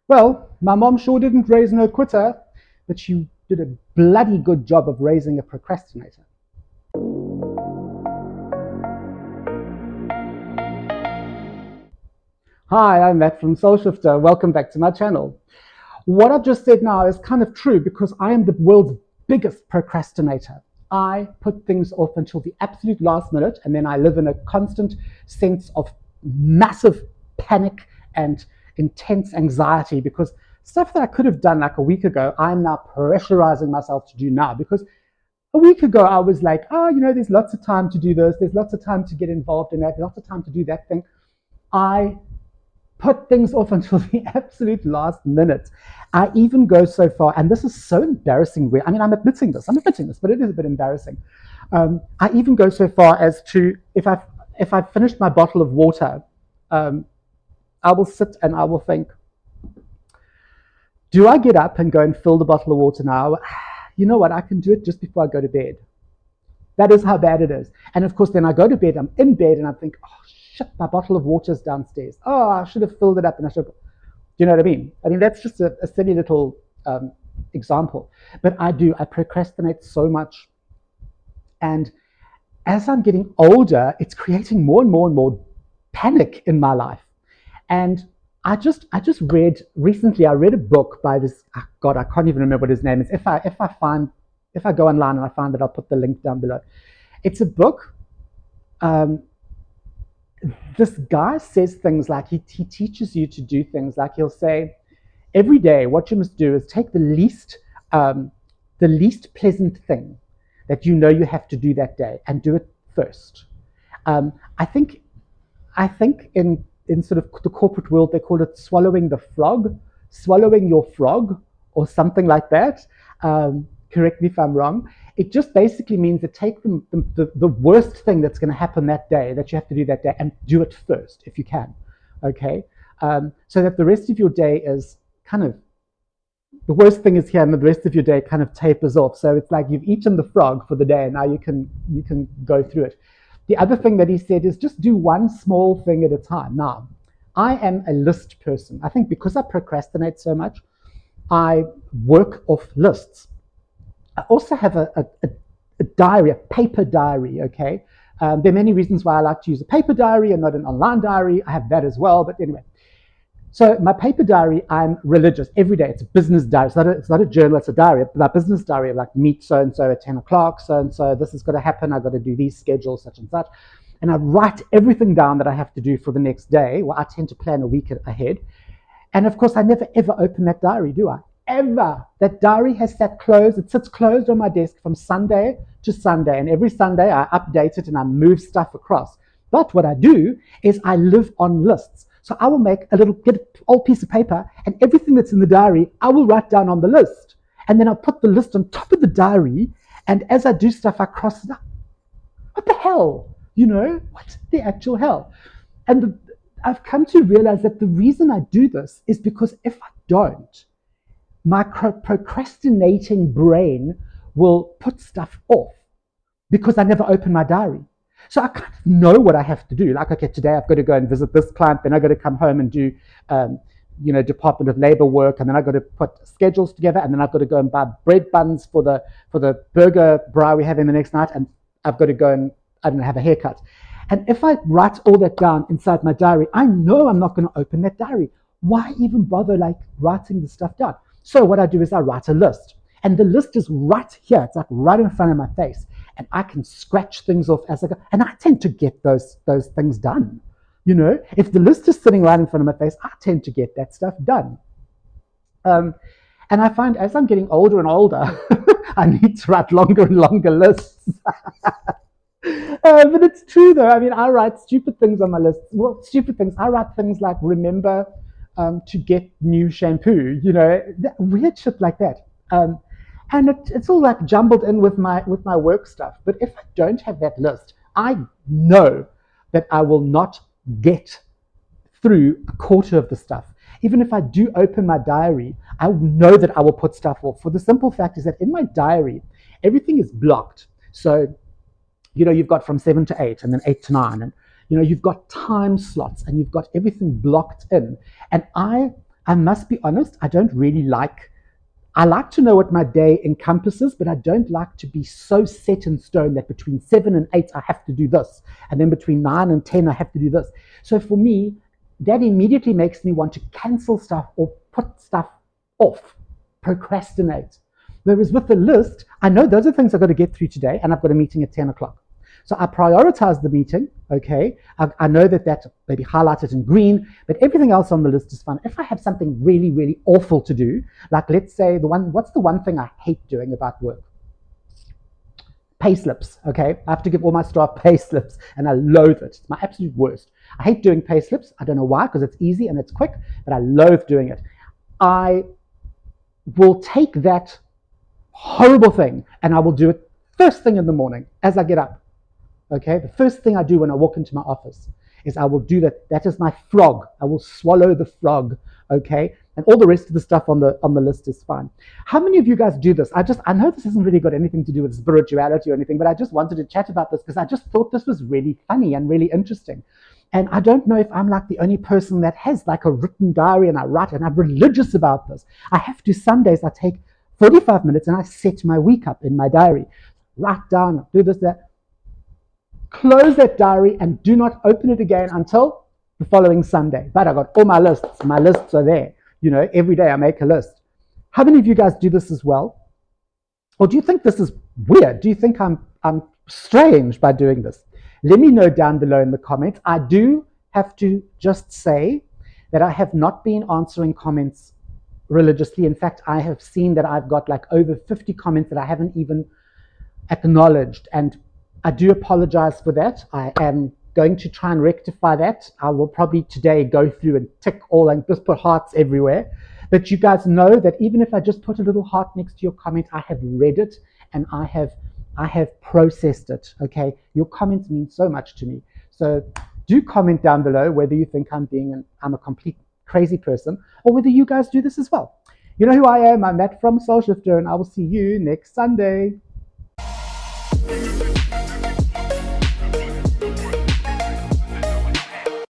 Well, my mom sure didn't raise no quitter, but she did a bloody good job of raising a procrastinator. Hi, I'm Matt from Soul Shifter. Welcome back to my channel. What I've just said now is kind of true because I am the world's biggest procrastinator. I put things off until the absolute last minute, and then I live in a constant sense of massive panic and intense anxiety because stuff that I could have done like a week ago, I'm now pressurizing myself to do now because a week ago I was like, oh, there's lots of time to do this, there's lots of time to get involved in that, there's lots of time to do that thing. I put things off until the absolute last minute. I even go so far, and this is so embarrassing. I mean, I'm admitting this, but it is a bit embarrassing. I even go so far as to, if I've finished my bottle of water, um, I will sit and I will think, do I get up and go and fill the bottle of water now? You know what? I can do it just before I go to bed. That is how bad it is. And of course, then I go to bed, I'm in bed, and I think, oh, shit, my bottle of water is downstairs. Oh, I should have filled it up, and I should have. Do you know what I mean? I mean, that's just a silly little example. But I procrastinate so much. And as I'm getting older, it's creating more and more and more panic in my life. And I just read recently. I read a book by this. Oh God, I can't even remember what his name is. If I go online and I find it, I'll put the link down below. It's a book. Um, this guy says things like he teaches you to do things like he'll say every day what you must do is take the least pleasant thing that you know you have to do that day and do it first. Um, I think I think in sort of the corporate world they call it swallowing your frog, or something like that. Correct me if I'm wrong. It just basically means to take the worst thing that's going to happen that day, that you have to do that day, and do it first if you can. Okay, so that the rest of your day is kind of, the worst thing is here, and the rest of your day kind of tapers off. So it's like you've eaten the frog for the day, and now you can go through it. The other thing that he said is just do one small thing at a time. Now, I am a list person. I think because I procrastinate so much, I work off lists. I also have a diary, a paper diary, okay? There are many reasons why I like to use a paper diary and not an online diary. I have that as well, but anyway. So my paper diary, I'm religious every day. It's a business diary. It's not a journal, it's a diary. My business diary, like meet so-and-so at 10 o'clock, so-and-so, this is going to happen. I've got to do these schedules, such and such. And I write everything down that I have to do for the next day. Well, I tend to plan a week ahead. And of course, I never ever open that diary, do I? Ever. That diary has sat closed. It sits closed on my desk from Sunday to Sunday. And every Sunday I update it and I move stuff across. But what I do is I live on lists. So I will get an old piece of paper, and everything that's in the diary, I will write down on the list. And then I'll put the list on top of the diary. And as I do stuff, I cross it up. What the hell? What the actual hell? And I've come to realize that the reason I do this is because if I don't, my procrastinating brain will put stuff off because I never open my diary. So I kind of know what I have to do. Like, okay, today I've got to go and visit this client, then I've got to come home and do, Department of Labor work, and then I've got to put schedules together, and then I've got to go and buy bread buns for the burger braai we're having the next night, and I've got to go and, I don't know, have a haircut. And if I write all that down inside my diary, I know I'm not going to open that diary. Why even bother like writing the stuff down? So what I do is I write a list. And the list is right here. It's like right in front of my face. And I can scratch things off as I go. And I tend to get those things done. If the list is sitting right in front of my face, I tend to get that stuff done. Um, and I find as I'm getting older and older, I need to write longer and longer lists. But it's true though. I mean, I write stupid things on my list. Well, stupid things. I write things like remember to get new shampoo. Weird shit like that. And it's all like jumbled in with my work stuff. But if I don't have that list, I know that I will not get through a quarter of the stuff. Even if I do open my diary, I know that I will put stuff off. For the simple fact is that in my diary, everything is blocked. So you've got from 7 to 8 and then 8 to 9, and you've got time slots and you've got everything blocked in. And I must be honest, I like to know what my day encompasses, but I don't like to be so set in stone that between 7 and 8 I have to do this, and then between 9 and 10 I have to do this. So for me, that immediately makes me want to cancel stuff or put stuff off, procrastinate. Whereas with the list, I know those are things I've got to get through today, and I've got a meeting at 10 o'clock. So I prioritize the meeting, okay? I know that maybe highlighted in green, but everything else on the list is fine. If I have something really, really awful to do, like let's say what's the one thing I hate doing about work? Pay slips, okay? I have to give all my staff pay slips, and I loathe it. It's my absolute worst. I hate doing pay slips. I don't know why, because it's easy and it's quick, but I loathe doing it. I will take that horrible thing and I will do it first thing in the morning as I get up. Okay, the first thing I do when I walk into my office is I will do that. That is my frog. I will swallow the frog. Okay, and all the rest of the stuff on the list is fine. How many of you guys do this? I know this hasn't really got anything to do with spirituality or anything, but I just wanted to chat about this because I just thought this was really funny and really interesting. And I don't know if I'm like the only person that has like a written diary and I write, and I'm religious about this. I have to, Sundays I take 45 minutes and I set my week up in my diary. Write down, do this, that. Close that diary and do not open it again until the following Sunday. But I got all my lists. My lists are there. You know, every day I make a list. How many of you guys do this as well? Or do you think this is weird? Do you think I'm strange by doing this? Let me know down below in the comments. I do have to just say that I have not been answering comments religiously. In fact, I have seen that I've got like over 50 comments that I haven't even acknowledged, and I do apologize for that. I am going to try and rectify that. I will probably today go through and tick all and just put hearts everywhere. But you guys know that even if I just put a little heart next to your comment, I have read it and I have processed it. Okay, your comments mean so much to me. So do comment down below whether you think I'm a complete crazy person, or whether you guys do this as well. You know who I am. I'm Matt from Soul Shifter, and I will see you next Sunday.